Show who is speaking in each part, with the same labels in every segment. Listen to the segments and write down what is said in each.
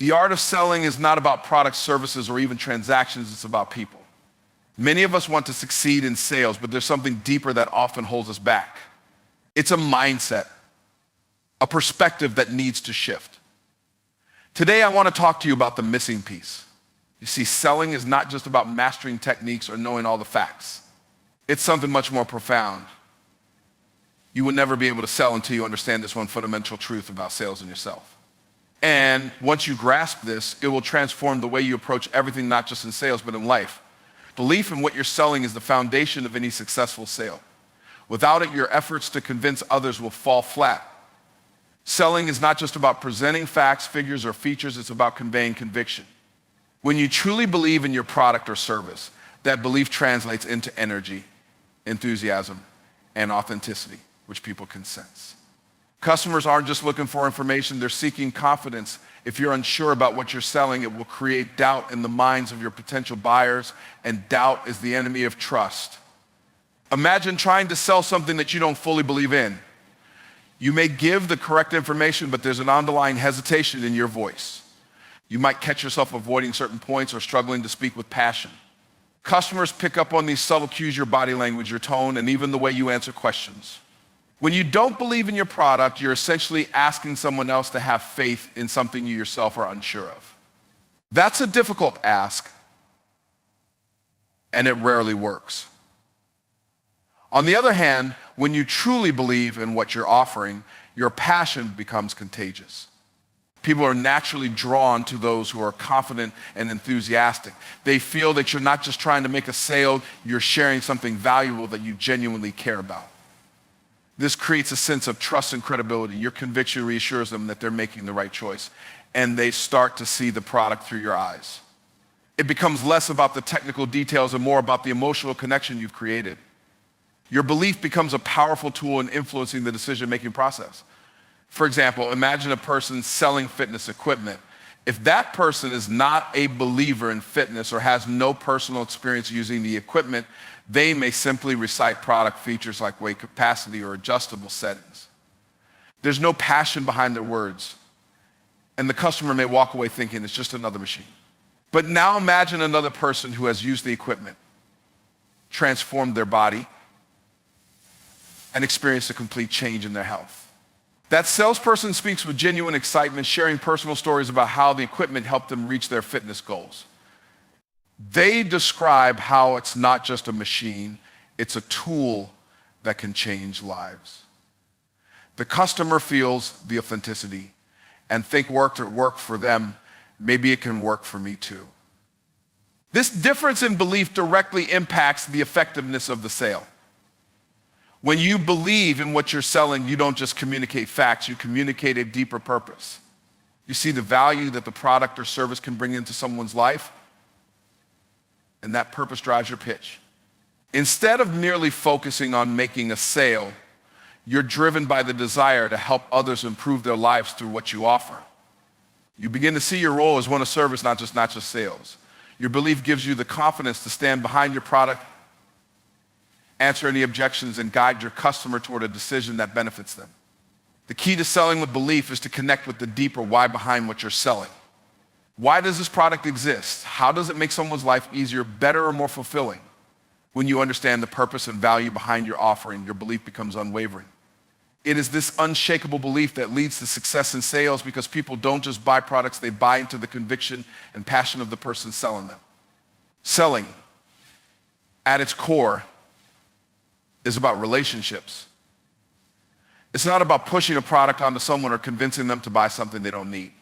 Speaker 1: The art of selling is not about products, services, or even transactions. It's about people. Many of us want to succeed in sales, but there's something deeper that often holds us back. It's a mindset, a perspective that needs to shift. Today, I want to talk to you about the missing piece. You see, selling is not just about mastering techniques or knowing all the facts. It's something much more profound. You will never be able to sell until you understand this one fundamental truth about sales and yourself. And once you grasp this, it will transform the way you approach everything, not just in sales, but in life. Belief in what you're selling is the foundation of any successful sale. Without it, your efforts to convince others will fall flat. Selling is not just about presenting facts, figures, or features. It's about conveying conviction. When you truly believe in your product or service, that belief translates into energy, enthusiasm, and authenticity, which people can sense. Customers aren't just looking for information, they're seeking confidence. If you're unsure about what you're selling, it will create doubt in the minds of your potential buyers, and doubt is the enemy of trust. Imagine trying to sell something that you don't fully believe in. You may give the correct information, but there's an underlying hesitation in your voice. You might catch yourself avoiding certain points or struggling to speak with passion. Customers pick up on these subtle cues, your body language, your tone, and even the way you answer questions. When you don't believe in your product, you're essentially asking someone else to have faith in something you yourself are unsure of. That's a difficult ask, and it rarely works. On the other hand, when you truly believe in what you're offering, your passion becomes contagious. People are naturally drawn to those who are confident and enthusiastic. They feel that you're not just trying to make a sale, you're sharing something valuable that you genuinely care about. This creates a sense of trust and credibility. Your conviction reassures them that they're making the right choice, and they start to see the product through your eyes. It becomes less about the technical details and more about the emotional connection you've created. Your belief becomes a powerful tool in influencing the decision-making process. For example, imagine a person selling fitness equipment. If that person is not a believer in fitness or has no personal experience using the equipment, they may simply recite product features like weight capacity or adjustable settings. There's no passion behind their words, and the customer may walk away thinking it's just another machine. But now imagine another person who has used the equipment, transformed their body, and experienced a complete change in their health. That salesperson speaks with genuine excitement, sharing personal stories about how the equipment helped them reach their fitness goals. They describe how it's not just a machine, it's a tool that can change lives. The customer feels the authenticity and think work for them, maybe it can work for me too. This difference in belief directly impacts the effectiveness of the sale. When you believe in what you're selling, you don't just communicate facts, you communicate a deeper purpose. You see the value that the product or service can bring into someone's life, and that purpose drives your pitch. Instead of merely focusing on making a sale, you're driven by the desire to help others improve their lives through what you offer. You begin to see your role as one of service, not just sales. Your belief gives you the confidence to stand behind your product, answer any objections, and guide your customer toward a decision that benefits them. The key to selling with belief is to connect with the deeper why behind what you're selling. Why does this product exist? How does it make someone's life easier, better, or more fulfilling? When you understand the purpose and value behind your offering, your belief becomes unwavering. It is this unshakable belief that leads to success in sales, because people don't just buy products, they buy into the conviction and passion of the person selling them. Selling, at its core, is about relationships. It's not about pushing a product onto someone or convincing them to buy something they don't need.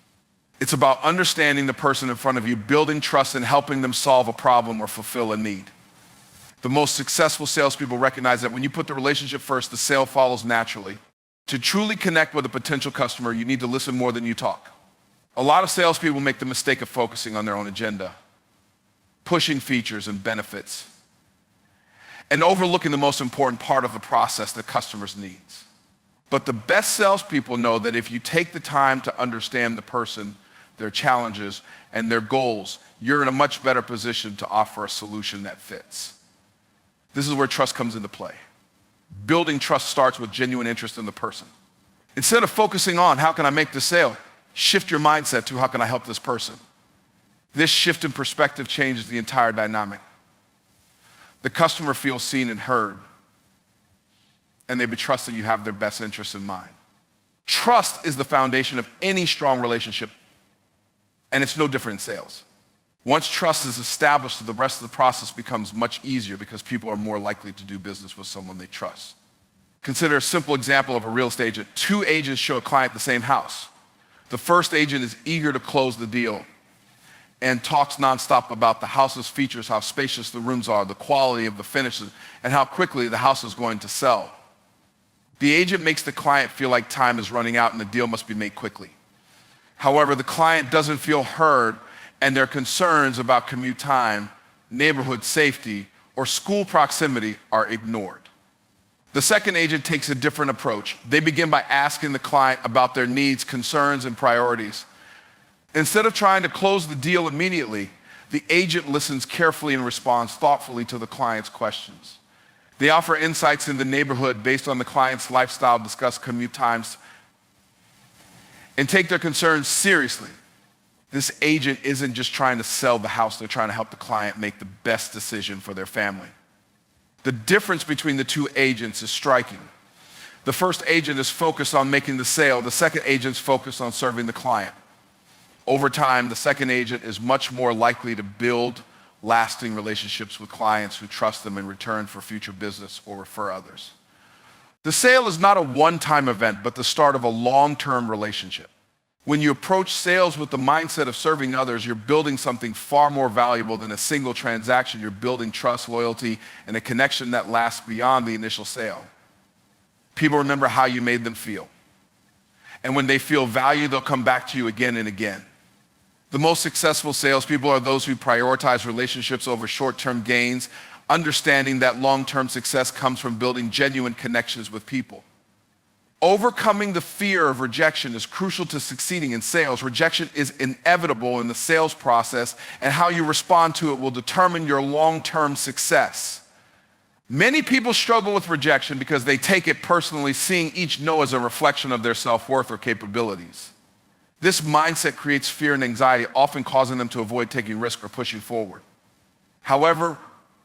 Speaker 1: It's about understanding the person in front of you, building trust, and helping them solve a problem or fulfill a need. The most successful salespeople recognize that when you put the relationship first, the sale follows naturally. To truly connect with a potential customer, you need to listen more than you talk. A lot of salespeople make the mistake of focusing on their own agenda, pushing features and benefits, and overlooking the most important part of the process, the customer's needs. But the best salespeople know that if you take the time to understand the person, their challenges, and their goals, you're in a much better position to offer a solution that fits. This is where trust comes into play. Building trust starts with genuine interest in the person. Instead of focusing on how can I make this sale, Shift your mindset to how can I help this person? This shift in perspective changes the entire dynamic. The customer feels seen and heard, and they trust that you have their best interests in mind. Trust is the foundation of any strong relationship, and it's no different in sales. Once trust is established, the rest of the process becomes much easier because people are more likely to do business with someone they trust. Consider a simple example of a real estate agent. Two agents show a client the same house. The first agent is eager to close the deal and talks nonstop about the house's features, how spacious the rooms are, the quality of the finishes, and how quickly the house is going to sell. The agent makes the client feel like time is running out and the deal must be made quickly. However, the client doesn't feel heard, and their concerns about commute time, neighborhood safety, or school proximity are ignored. The second agent takes a different approach. They begin by asking the client about their needs, concerns, and priorities. Instead of trying to close the deal immediately, the agent listens carefully and responds thoughtfully to the client's questions. They offer insights in the neighborhood based on the client's lifestyle, discuss commute times, and take their concerns seriously. This agent isn't just trying to sell the house, they're trying to help the client make the best decision for their family. The difference between the two agents is striking. The first agent is focused on making the sale, the second agent's focused on serving the client. Over time, the second agent is much more likely to build lasting relationships with clients who trust them in return for future business or refer others. The sale is not a one-time event, but the start of a long-term relationship. When you approach sales with the mindset of serving others, you're building something far more valuable than a single transaction. You're building trust, loyalty, and a connection that lasts beyond the initial sale. People remember how you made them feel. And when they feel valued, they'll come back to you again and again. The most successful salespeople are those who prioritize relationships over short-term gains, understanding that long-term success comes from building genuine connections with people. Overcoming the fear of rejection is crucial to succeeding in sales. Rejection is inevitable in the sales process, and how you respond to it will determine your long-term success. Many people struggle with rejection because they take it personally, seeing each no as a reflection of their self-worth or capabilities. This mindset creates fear and anxiety, often causing them to avoid taking risks or pushing forward. However,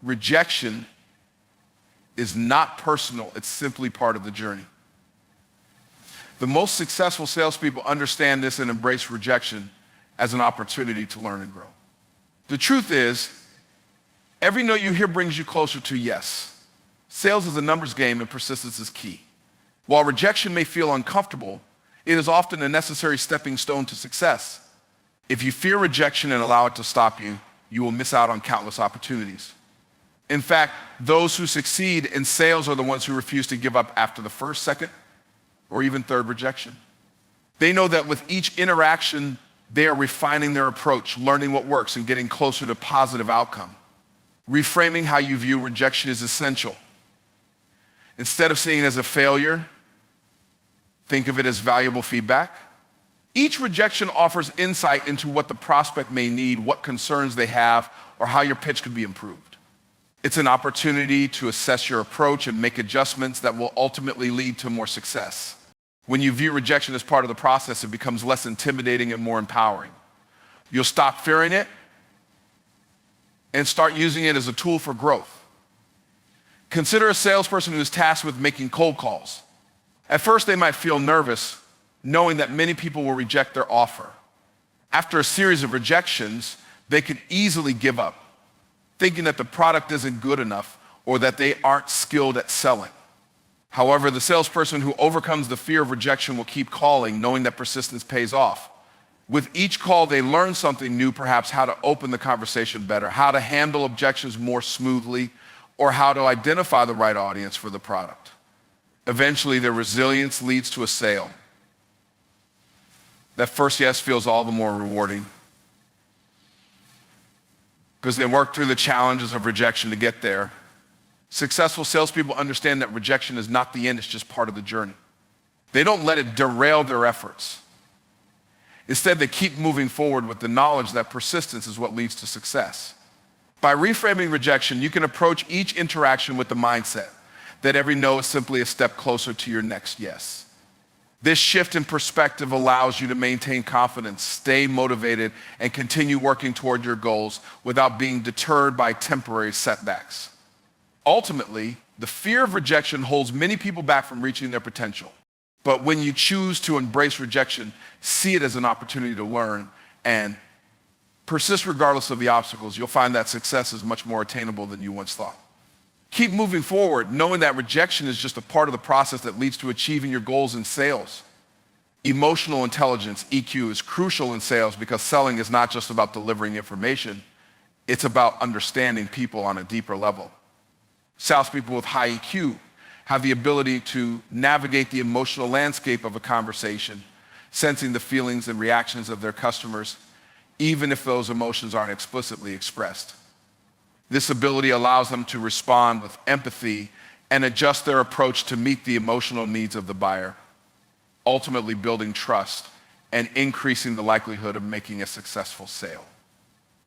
Speaker 1: rejection is not personal, it's simply part of the journey. The most successful salespeople understand this and embrace rejection as an opportunity to learn and grow. The truth is, every no you hear brings you closer to yes. Sales is a numbers game and persistence is key. While rejection may feel uncomfortable, it is often a necessary stepping stone to success. If you fear rejection and allow it to stop you, you will miss out on countless opportunities. In fact, those who succeed in sales are the ones who refuse to give up after the first, second, or even third rejection. They know that with each interaction, they are refining their approach, learning what works, and getting closer to positive outcome. Reframing how you view rejection is essential. Instead of seeing it as a failure, think of it as valuable feedback. Each rejection offers insight into what the prospect may need, what concerns they have, or how your pitch could be improved. It's an opportunity to assess your approach and make adjustments that will ultimately lead to more success. When you view rejection as part of the process, it becomes less intimidating and more empowering. You'll stop fearing it and start using it as a tool for growth. Consider a salesperson who is tasked with making cold calls. At first, they might feel nervous, knowing that many people will reject their offer. After a series of rejections, they could easily give up, thinking that the product isn't good enough or that they aren't skilled at selling. However, the salesperson who overcomes the fear of rejection will keep calling, knowing that persistence pays off. With each call, they learn something new, perhaps how to open the conversation better, how to handle objections more smoothly, or how to identify the right audience for the product. Eventually, their resilience leads to a sale. That first yes feels all the more rewarding because they work through the challenges of rejection to get there. Successful salespeople understand that rejection is not the end, it's just part of the journey. They don't let it derail their efforts. Instead, they keep moving forward with the knowledge that persistence is what leads to success. By reframing rejection, you can approach each interaction with the mindset that every no is simply a step closer to your next yes. This shift in perspective allows you to maintain confidence, stay motivated, and continue working toward your goals without being deterred by temporary setbacks. Ultimately, the fear of rejection holds many people back from reaching their potential. But when you choose to embrace rejection, see it as an opportunity to learn and persist regardless of the obstacles, you'll find that success is much more attainable than you once thought. Keep moving forward, knowing that rejection is just a part of the process that leads to achieving your goals in sales. Emotional intelligence, EQ, is crucial in sales because selling is not just about delivering information, it's about understanding people on a deeper level. Salespeople with high EQ have the ability to navigate the emotional landscape of a conversation, sensing the feelings and reactions of their customers, even if those emotions aren't explicitly expressed. This ability allows them to respond with empathy and adjust their approach to meet the emotional needs of the buyer, ultimately building trust and increasing the likelihood of making a successful sale.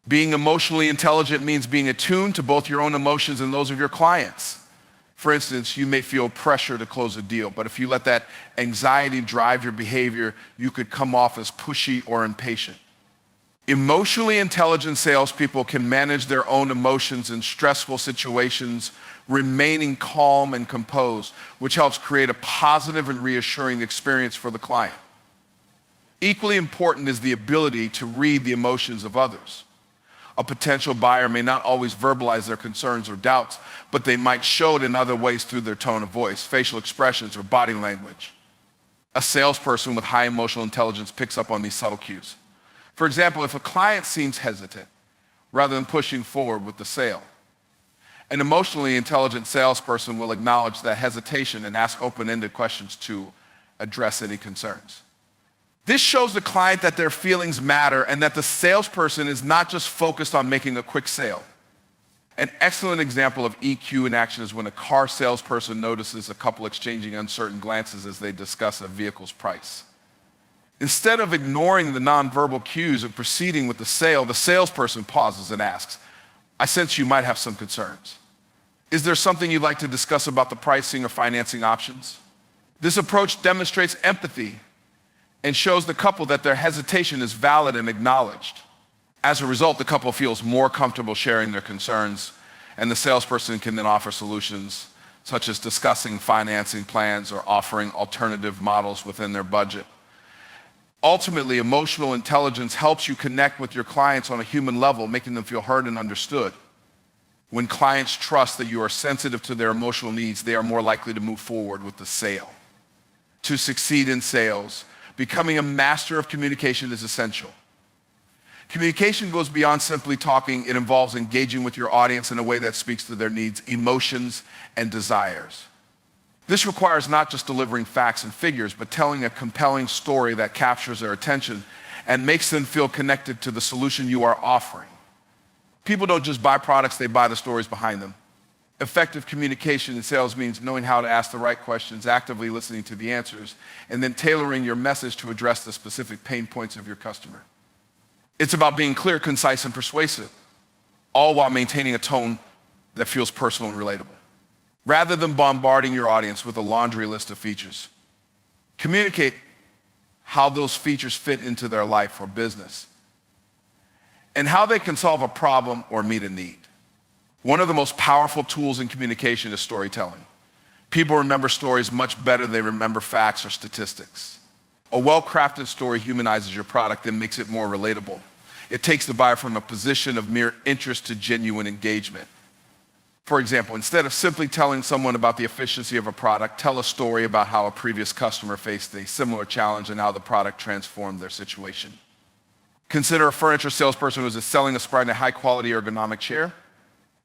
Speaker 1: Being emotionally intelligent means being attuned to both your own emotions and those of your clients. For instance, you may feel pressure to close a deal, but if you let that anxiety drive your behavior, you could come off as pushy or impatient. Emotionally intelligent salespeople can manage their own emotions in stressful situations, remaining calm and composed, which helps create a positive and reassuring experience for the client. Equally important is the ability to read the emotions of others. A potential buyer may not always verbalize their concerns or doubts, but they might show it in other ways through their tone of voice, facial expressions, or body language. A salesperson with high emotional intelligence picks up on these subtle cues. For example, if a client seems hesitant rather than pushing forward with the sale, an emotionally intelligent salesperson will acknowledge that hesitation and ask open-ended questions to address any concerns. This shows the client that their feelings matter and that the salesperson is not just focused on making a quick sale. An excellent example of EQ in action is when a car salesperson notices a couple exchanging uncertain glances as they discuss a vehicle's price. Instead of ignoring the nonverbal cues and proceeding with the sale, the salesperson pauses and asks, "I sense you might have some concerns. Is there something you'd like to discuss about the pricing or financing options?" This approach demonstrates empathy and shows the couple that their hesitation is valid and acknowledged. As a result, the couple feels more comfortable sharing their concerns, and the salesperson can then offer solutions such as discussing financing plans or offering alternative models within their budget. Ultimately, emotional intelligence helps you connect with your clients on a human level, making them feel heard and understood. When clients trust that you are sensitive to their emotional needs, they are more likely to move forward with the sale. To succeed in sales, becoming a master of communication is essential. Communication goes beyond simply talking. It involves engaging with your audience in a way that speaks to their needs, emotions, and desires. This requires not just delivering facts and figures, but telling a compelling story that captures their attention and makes them feel connected to the solution you are offering. People don't just buy products, they buy the stories behind them. Effective communication in sales means knowing how to ask the right questions, actively listening to the answers, and then tailoring your message to address the specific pain points of your customer. It's about being clear, concise, and persuasive, all while maintaining a tone that feels personal and relatable. Rather than bombarding your audience with a laundry list of features, communicate how those features fit into their life or business and how they can solve a problem or meet a need. One of the most powerful tools in communication is storytelling. People remember stories much better than they remember facts or statistics. A well-crafted story humanizes your product and makes it more relatable. It takes the buyer from a position of mere interest to genuine engagement. For example, instead of simply telling someone about the efficiency of a product, tell a story about how a previous customer faced a similar challenge and how the product transformed their situation. Consider a furniture salesperson who is selling a sprite in a high-quality ergonomic chair.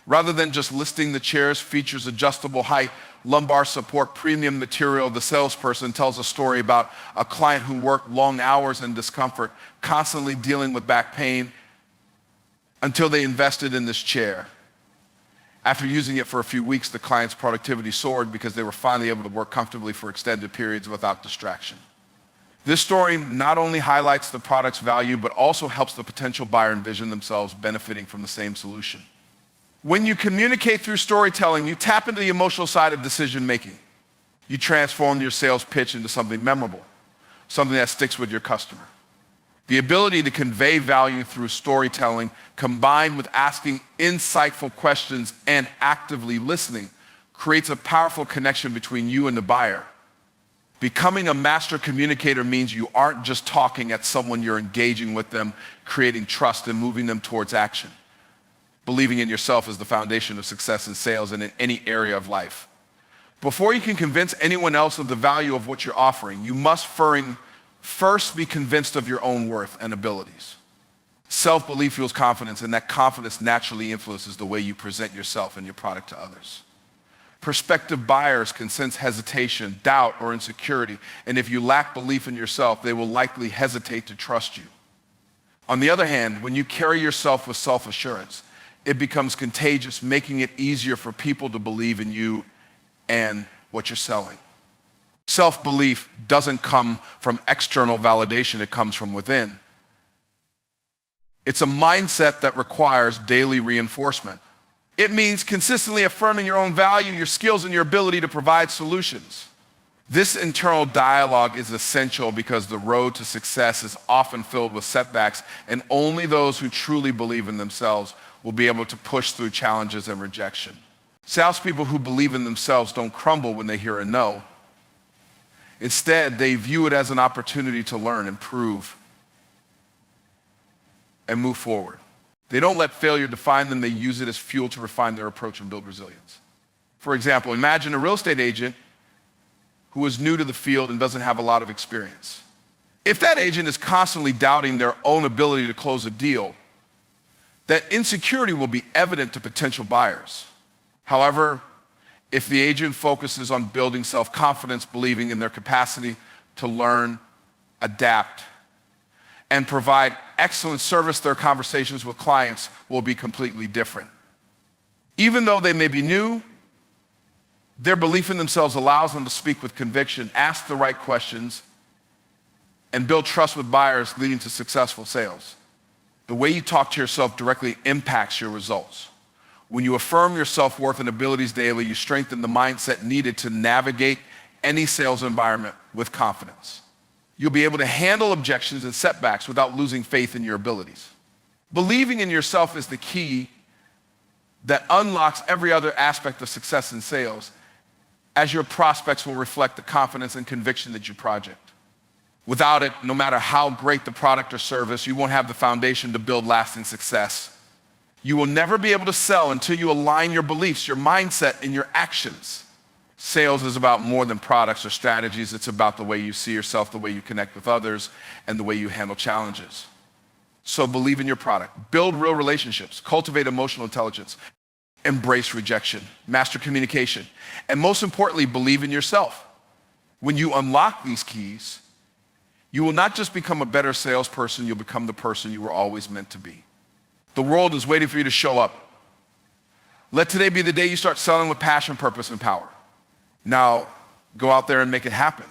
Speaker 1: Rather than just listing the chair's features, adjustable height, lumbar support, premium material, the salesperson tells a story about a client who worked long hours in discomfort, constantly dealing with back pain, until they invested in this chair. After using it for a few weeks, the client's productivity soared because they were finally able to work comfortably for extended periods without distraction. This story not only highlights the product's value, but also helps the potential buyer envision themselves benefiting from the same solution. When you communicate through storytelling, you tap into the emotional side of decision making. You transform your sales pitch into something memorable. something that sticks with your customer. The ability to convey value through storytelling, combined with asking insightful questions and actively listening, creates a powerful connection between you and the buyer. Becoming a master communicator means you aren't just talking at someone, you're engaging with them, creating trust and moving them towards action. Believing in yourself is the foundation of success in sales and in any area of life. Before you can convince anyone else of the value of what you're offering, you must first be convinced of your own worth and abilities. Self-belief fuels confidence, and that confidence naturally influences the way you present yourself and your product to others. Prospective buyers can sense hesitation, doubt, or insecurity, and if you lack belief in yourself, they will likely hesitate to trust you. On the other hand, when you carry yourself with self-assurance, it becomes contagious, making it easier for people to believe in you and what you're selling. Self-belief doesn't come from external validation, it comes from within. It's a mindset that requires daily reinforcement. It means consistently affirming your own value, your skills, and your ability to provide solutions. This internal dialogue is essential because the road to success is often filled with setbacks, and only those who truly believe in themselves will be able to push through challenges and rejection. Salespeople who believe in themselves don't crumble when they hear a no. Instead, they view it as an opportunity to learn, improve, and move forward. They don't let failure define them, they use it as fuel to refine their approach and build resilience. For example, imagine a real estate agent who is new to the field and doesn't have a lot of experience. If that agent is constantly doubting their own ability to close a deal, that insecurity will be evident to potential buyers. However, if the agent focuses on building self-confidence, believing in their capacity to learn, adapt, and provide excellent service, their conversations with clients will be completely different. Even though they may be new, their belief in themselves allows them to speak with conviction, ask the right questions, and build trust with buyers, leading to successful sales. The way you talk to yourself directly impacts your results. When you affirm your self-worth and abilities daily, you strengthen the mindset needed to navigate any sales environment with confidence. You'll be able to handle objections and setbacks without losing faith in your abilities. Believing in yourself is the key that unlocks every other aspect of success in sales, as your prospects will reflect the confidence and conviction that you project. Without it, no matter how great the product or service, you won't have the foundation to build lasting success. You will never be able to sell until you align your beliefs, your mindset, and your actions. Sales is about more than products or strategies. It's about the way you see yourself, the way you connect with others, and the way you handle challenges. So believe in your product. Build real relationships. Cultivate emotional intelligence. Embrace rejection. Master communication. And most importantly, believe in yourself. When you unlock these keys, you will not just become a better salesperson, you'll become the person you were always meant to be. The world is waiting for you to show up. Let today be the day you start selling with passion, purpose, and power. Now, go out there and make it happen.